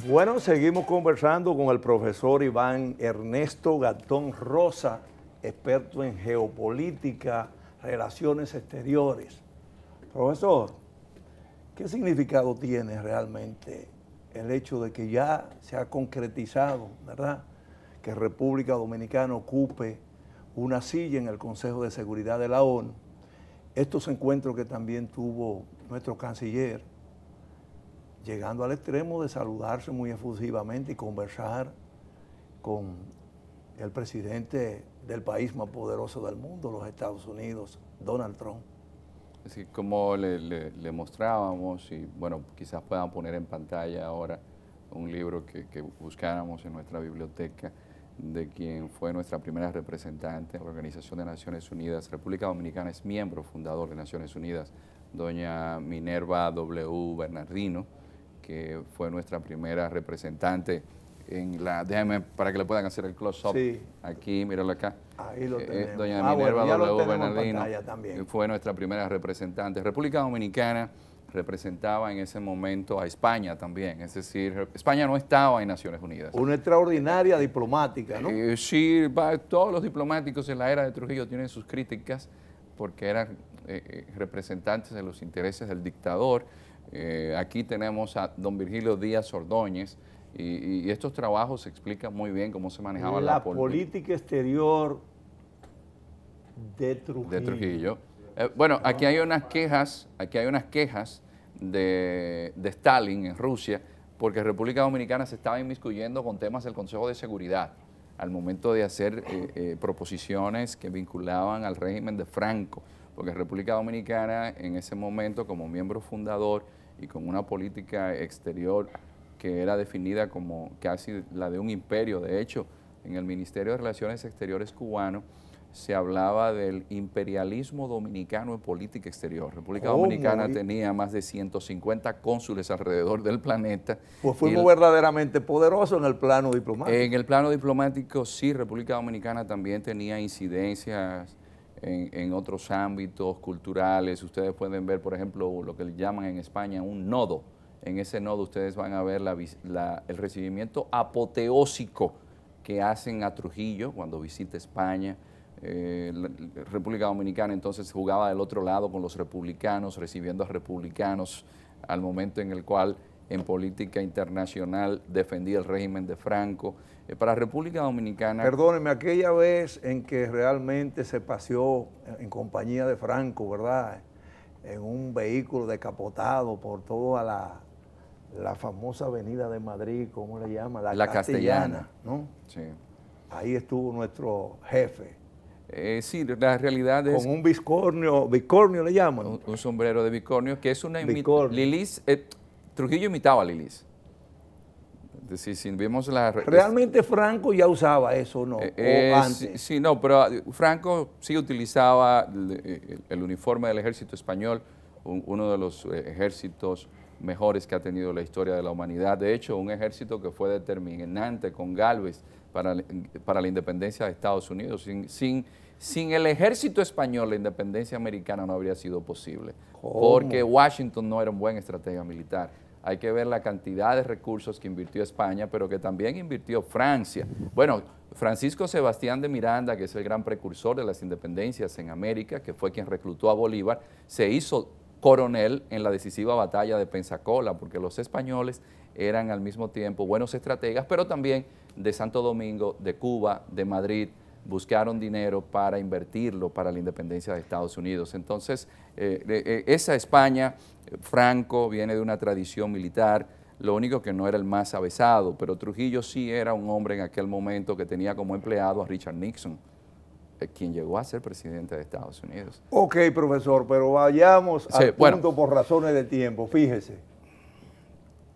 Bueno, seguimos conversando con el profesor Iván Ernesto Gastón Rosa, experto en geopolítica, relaciones exteriores. Profesor, ¿qué significado tiene realmente el hecho de que ya se ha concretizado, ¿verdad?, que República Dominicana ocupe una silla en el Consejo de Seguridad de la ONU? Estos encuentros que también tuvo nuestro canciller, llegando al extremo de saludarse muy efusivamente y conversar con el presidente del país más poderoso del mundo, los Estados Unidos, Donald Trump. Sí, como le mostrábamos, y bueno, quizás puedan poner en pantalla ahora un libro que buscáramos en nuestra biblioteca, de quien fue nuestra primera representante en la Organización de Naciones Unidas. República Dominicana es miembro fundador de Naciones Unidas, doña Minerva W. Bernardino, que fue nuestra primera representante en la, déjame para que le puedan hacer el close-up. Sí. Aquí, míralo acá. Ahí lo tenemos. Doña Minerva W. Bernardino también fue nuestra primera representante. República Dominicana representaba en ese momento a España también, es decir, España no estaba en Naciones Unidas. Una extraordinaria diplomática, ¿no? Sí, todos los diplomáticos en la era de Trujillo tienen sus críticas porque eran representantes de los intereses del dictador. Aquí tenemos a don Virgilio Díaz Ordóñez y estos trabajos explican muy bien cómo se manejaba la política exterior de Trujillo. De Trujillo. Bueno, aquí hay unas quejas, de Stalin en Rusia, porque República Dominicana se estaba inmiscuyendo con temas del Consejo de Seguridad al momento de hacer proposiciones que vinculaban al régimen de Franco, porque República Dominicana en ese momento, como miembro fundador y con una política exterior que era definida como casi la de un imperio, de hecho, en el Ministerio de Relaciones Exteriores cubano se hablaba del imperialismo dominicano en política exterior. República Dominicana tenía más de 150 cónsules alrededor del planeta. Pues fuimos verdaderamente poderosos en el plano diplomático. En el plano diplomático, sí, República Dominicana también tenía incidencias en otros ámbitos culturales. Ustedes pueden ver, por ejemplo, lo que le llaman en España un nodo. En ese nodo ustedes van a ver el recibimiento apoteósico que hacen a Trujillo cuando visita España. La República Dominicana entonces jugaba del otro lado con los republicanos, recibiendo a republicanos al momento en el cual en política internacional defendía el régimen de Franco. Para República Dominicana... Perdóneme, aquella vez en que realmente se paseó en compañía de Franco, ¿verdad?, en un vehículo descapotado por toda la famosa avenida de Madrid, ¿cómo le llama? La Castellana, ¿no? Sí. Ahí estuvo nuestro jefe. Sí, la realidad es... Con un bicornio le llaman. Un sombrero de bicornio, que es una imitación. Trujillo imitaba a Lilis. Es decir, si vemos la... ¿Realmente Franco ya usaba eso, no? ¿O antes? Sí, no, pero Franco sí utilizaba el uniforme del ejército español, uno de los ejércitos mejores que ha tenido la historia de la humanidad. De hecho, un ejército que fue determinante con Gálvez para la independencia de Estados Unidos. Sin el ejército español, la independencia americana no habría sido posible. ¿Cómo? Porque Washington no era un buen estratega militar. Hay que ver la cantidad de recursos que invirtió España, pero que también invirtió Francia. Bueno, Francisco Sebastián de Miranda, que es el gran precursor de las independencias en América, que fue quien reclutó a Bolívar, se hizo coronel en la decisiva batalla de Pensacola, porque los españoles eran al mismo tiempo buenos estrategas, pero también de Santo Domingo, de Cuba, de Madrid, buscaron dinero para invertirlo para la independencia de Estados Unidos. Entonces, esa España, Franco viene de una tradición militar, lo único que no era el más avesado, pero Trujillo sí era un hombre en aquel momento que tenía como empleado a Richard Nixon, quien llegó a ser presidente de Estados Unidos. Ok, profesor, pero vayamos al punto por razones de tiempo. Fíjese,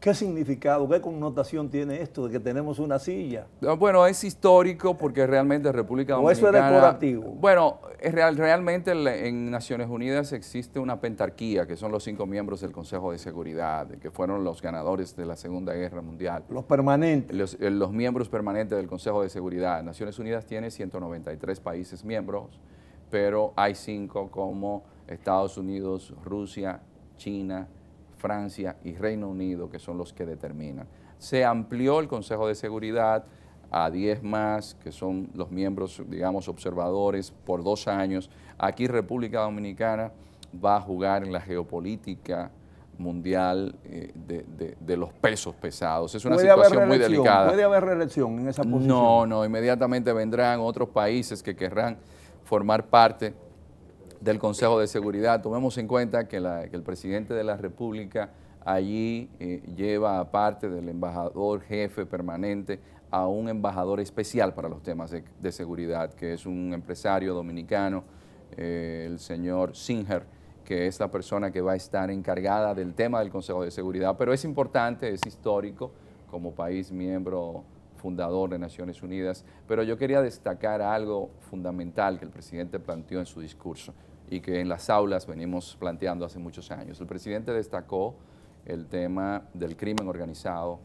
¿qué significado, qué connotación tiene esto de que tenemos una silla? Bueno, es histórico porque realmente República Dominicana... ¿O eso es decorativo? Bueno, realmente en Naciones Unidas existe una pentarquía, que son los 5 miembros del Consejo de Seguridad, que fueron los ganadores de la Segunda Guerra Mundial. Los permanentes. Los miembros permanentes del Consejo de Seguridad. Naciones Unidas tiene 193 países miembros, pero hay 5 como Estados Unidos, Rusia, China, Francia y Reino Unido, que son los que determinan. Se amplió el Consejo de Seguridad a 10 más, que son los miembros, digamos, observadores por 2 años. Aquí República Dominicana va a jugar en la geopolítica mundial de los pesos pesados. Es una situación muy delicada. ¿Puede haber reelección en esa posición? No, inmediatamente vendrán otros países que querrán formar parte del Consejo de Seguridad. Tomemos en cuenta que el presidente de la República allí lleva, aparte del embajador jefe permanente, a un embajador especial para los temas de seguridad, que es un empresario dominicano, el señor Singer, que es la persona que va a estar encargada del tema del Consejo de Seguridad. Pero es importante, es histórico, como país miembro fundador de Naciones Unidas, pero yo quería destacar algo fundamental que el presidente planteó en su discurso y que en las aulas venimos planteando hace muchos años. El presidente destacó el tema del crimen organizado,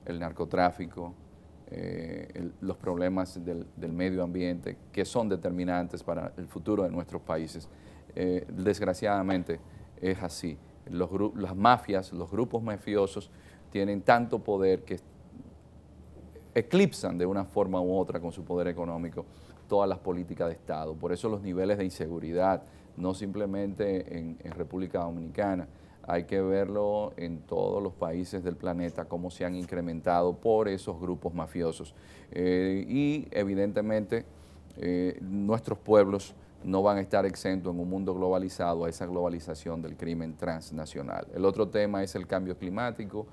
el narcotráfico, los problemas del medio ambiente, que son determinantes para el futuro de nuestros países. Desgraciadamente es así. Las mafias, los grupos mafiosos tienen tanto poder que eclipsan de una forma u otra con su poder económico todas las políticas de Estado. Por eso los niveles de inseguridad, no simplemente en República Dominicana, hay que verlo en todos los países del planeta, cómo se han incrementado por esos grupos mafiosos. Y evidentemente nuestros pueblos no van a estar exentos en un mundo globalizado a esa globalización del crimen transnacional. El otro tema es el cambio climático.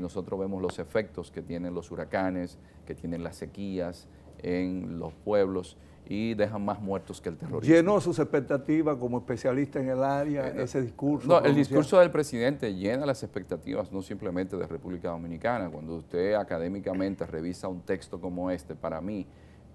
Nosotros vemos los efectos que tienen los huracanes, que tienen las sequías en los pueblos y dejan más muertos que el terrorismo. ¿Llenó sus expectativas como especialista en el área ese discurso? No, el discurso del presidente llena las expectativas no simplemente de República Dominicana. Cuando usted académicamente revisa un texto como este, para mí,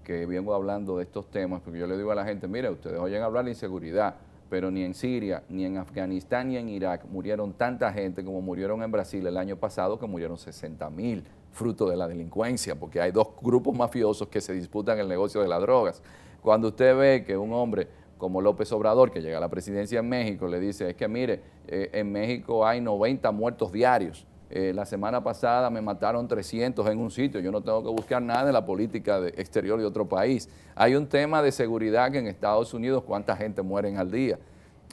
que vengo hablando de estos temas, porque yo le digo a la gente, mire, ustedes oyen hablar de inseguridad, pero ni en Siria, ni en Afganistán, ni en Irak murieron tanta gente como murieron en Brasil el año pasado, que murieron 60.000, fruto de la delincuencia, porque hay 2 grupos mafiosos que se disputan el negocio de las drogas. Cuando usted ve que un hombre como López Obrador, que llega a la presidencia en México, le dice, es que mire, en México hay 90 muertos diarios. La semana pasada me mataron 300 en un sitio, yo no tengo que buscar nada en la política exterior de otro país. Hay un tema de seguridad que en Estados Unidos, ¿cuánta gente mueren al día?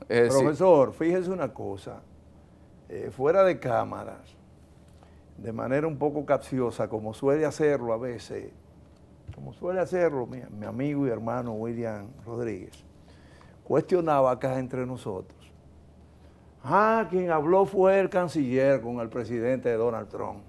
Profesor, fíjese una cosa, fuera de cámaras, de manera un poco capciosa, como suele hacerlo a veces, como suele hacerlo mi amigo y hermano William Rodríguez, cuestionaba acá entre nosotros. Quien habló fue el canciller con el presidente de Donald Trump.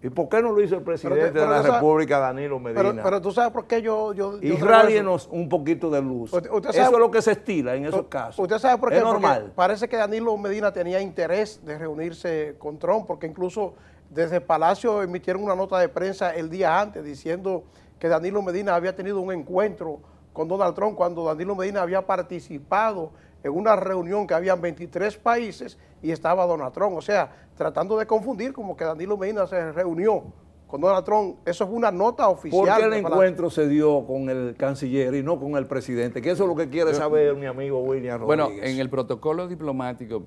¿Y por qué no lo hizo el presidente de la República, Danilo Medina? Pero tú sabes por qué yo Irradienos un poquito de luz. Eso es lo que se estila en esos casos. Usted sabe por qué. Es normal. Porque parece que Danilo Medina tenía interés de reunirse con Trump, porque incluso desde el Palacio emitieron una nota de prensa el día antes diciendo que Danilo Medina había tenido un encuentro con Donald Trump cuando Danilo Medina había participado en una reunión que habían 23 países y estaba Donald Trump. O sea, tratando de confundir como que Danilo Medina se reunió con Donald Trump. Eso es una nota oficial. ¿Por qué el encuentro se dio con el canciller y no con el presidente? Que eso es lo que quiere saber mi amigo William Rodríguez. Bueno, en el protocolo diplomático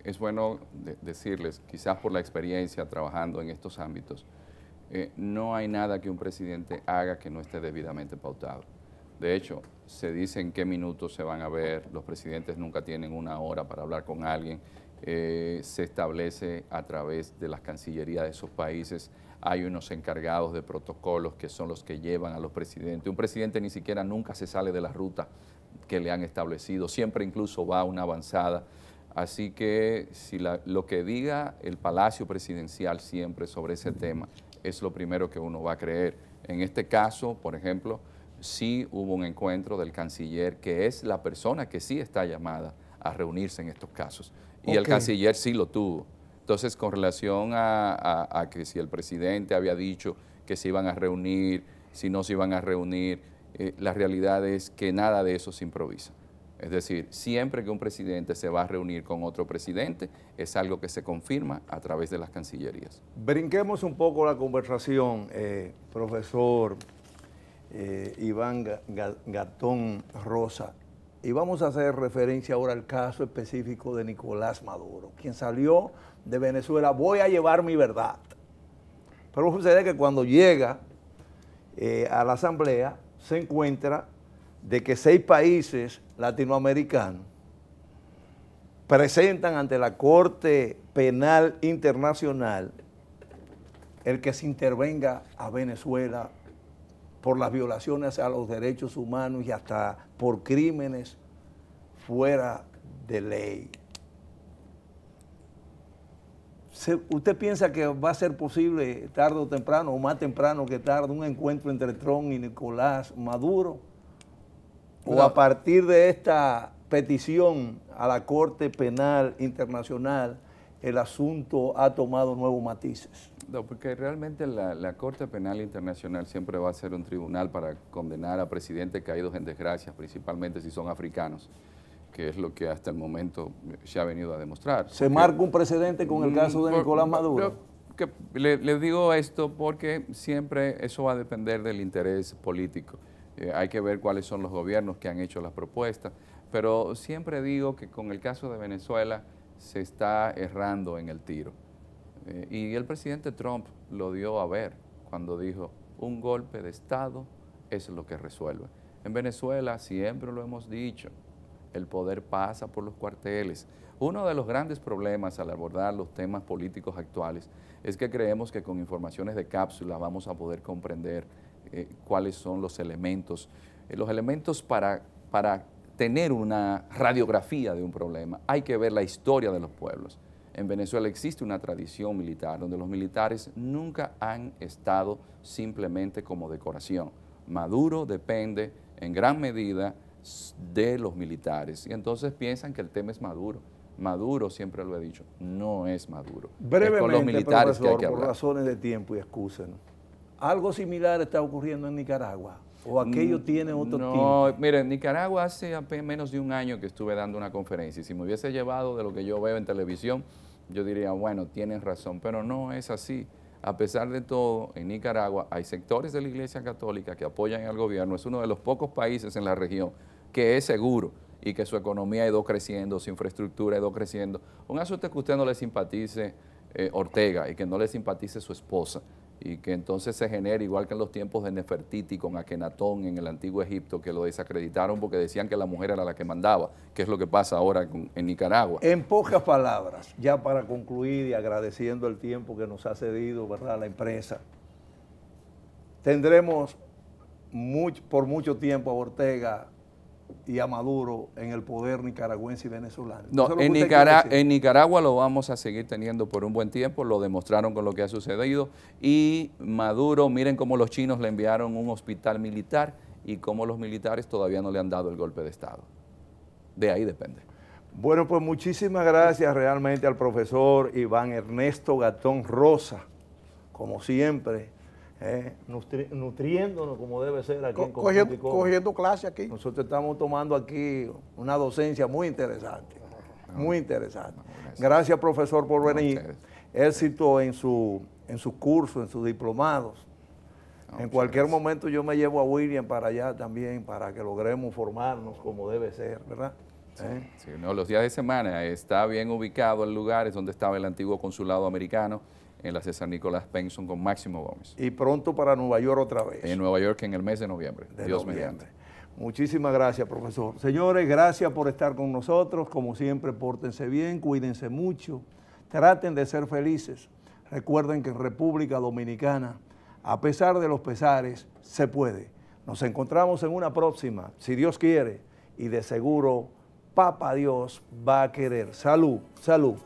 es bueno decirles, quizás por la experiencia trabajando en estos ámbitos, no hay nada que un presidente haga que no esté debidamente pautado. De hecho, se dice en qué minutos se van a ver, los presidentes nunca tienen una hora para hablar con alguien, se establece a través de las cancillerías de esos países, hay unos encargados de protocolos que son los que llevan a los presidentes. Un presidente ni siquiera nunca se sale de la ruta que le han establecido, siempre incluso va a una avanzada. Así que si lo que diga el Palacio Presidencial siempre sobre ese tema es lo primero que uno va a creer. En este caso, por ejemplo, sí hubo un encuentro del canciller, que es la persona que sí está llamada a reunirse en estos casos. Y el canciller sí lo tuvo. Entonces, con relación a que si el presidente había dicho que se iban a reunir, si no se iban a reunir, la realidad es que nada de eso se improvisa. Es decir, siempre que un presidente se va a reunir con otro presidente, es algo que se confirma a través de las cancillerías. Brinquemos un poco la conversación, profesor Iván Gatón Rosa, y vamos a hacer referencia ahora al caso específico de Nicolás Maduro, quien salió de Venezuela, voy a llevar mi verdad. Pero sucede que cuando llega a la asamblea, se encuentra de que 6 países latinoamericanos presentan ante la Corte Penal Internacional el que se intervenga a Venezuela por las violaciones a los derechos humanos y hasta por crímenes fuera de ley. ¿Usted piensa que va a ser posible tarde o temprano, o más temprano que tarde, un encuentro entre Trump y Nicolás Maduro? ¿O a partir de esta petición a la Corte Penal Internacional el asunto ha tomado nuevos matices? No, porque realmente la Corte Penal Internacional siempre va a ser un tribunal para condenar a presidentes caídos en desgracia, principalmente si son africanos, que es lo que hasta el momento se ha venido a demostrar. ¿Se marca un precedente con el caso de Nicolás Maduro? Les digo esto porque siempre eso va a depender del interés político. Hay que ver cuáles son los gobiernos que han hecho las propuestas, pero siempre digo que con el caso de Venezuela se está errando en el tiro. Y el presidente Trump lo dio a ver cuando dijo, un golpe de Estado es lo que resuelve. En Venezuela siempre lo hemos dicho, el poder pasa por los cuarteles. Uno de los grandes problemas al abordar los temas políticos actuales es que creemos que con informaciones de cápsula vamos a poder comprender cuáles son los elementos. Los elementos para tener una radiografía de un problema, hay que ver la historia de los pueblos. En Venezuela existe una tradición militar donde los militares nunca han estado simplemente como decoración. Maduro depende en gran medida de los militares y entonces piensan que el tema es Maduro. Maduro, siempre lo he dicho, no es Maduro. Brevemente, es con los militares profesor, que hay que hablar. por razones de tiempo y excúsenos, ¿algo similar está ocurriendo en Nicaragua? ¿O aquello tiene otro tipo? No, mire, en Nicaragua hace apenas menos de un año que estuve dando una conferencia y si me hubiese llevado de lo que yo veo en televisión, yo diría, bueno, tienen razón, pero no es así. A pesar de todo, en Nicaragua hay sectores de la Iglesia Católica que apoyan al gobierno. Es uno de los pocos países en la región que es seguro y que su economía ha ido creciendo, su infraestructura ha ido creciendo. Un asunto es que usted no le simpatice Ortega y que no le simpatice su esposa y que entonces se genere, igual que en los tiempos de Nefertiti con Akenatón en el antiguo Egipto, que lo desacreditaron porque decían que la mujer era la que mandaba, que es lo que pasa ahora en Nicaragua. En pocas palabras, ya para concluir y agradeciendo el tiempo que nos ha cedido, ¿verdad?, la empresa, tendremos por mucho tiempo a Ortega y a Maduro en el poder nicaragüense y venezolano. No, en Nicaragua lo vamos a seguir teniendo por un buen tiempo, lo demostraron con lo que ha sucedido, y Maduro, miren cómo los chinos le enviaron un hospital militar y cómo los militares todavía no le han dado el golpe de Estado. De ahí depende. Bueno, pues muchísimas gracias realmente al profesor Iván Ernesto Gatón Rosa, como siempre, nutriéndonos como debe ser aquí en cogiendo clase aquí. Nosotros estamos tomando aquí una docencia muy interesante, muy interesante. Gracias, profesor, por venir. Éxito en sus cursos, en sus diplomados. En cualquier momento yo me llevo a William para allá también, para que logremos formarnos como debe ser, ¿verdad? Sí, no, los días de semana está bien ubicado el lugar, es donde estaba el antiguo consulado americano, en la César Nicolás Benson con Máximo Gómez. Y pronto para Nueva York otra vez. En Nueva York en el mes de noviembre, Dios mediante. Muchísimas gracias, profesor. Señores, gracias por estar con nosotros. Como siempre, pórtense bien, cuídense mucho, traten de ser felices. Recuerden que en República Dominicana, a pesar de los pesares, se puede. Nos encontramos en una próxima, si Dios quiere, y de seguro, Papá Dios va a querer. Salud, salud.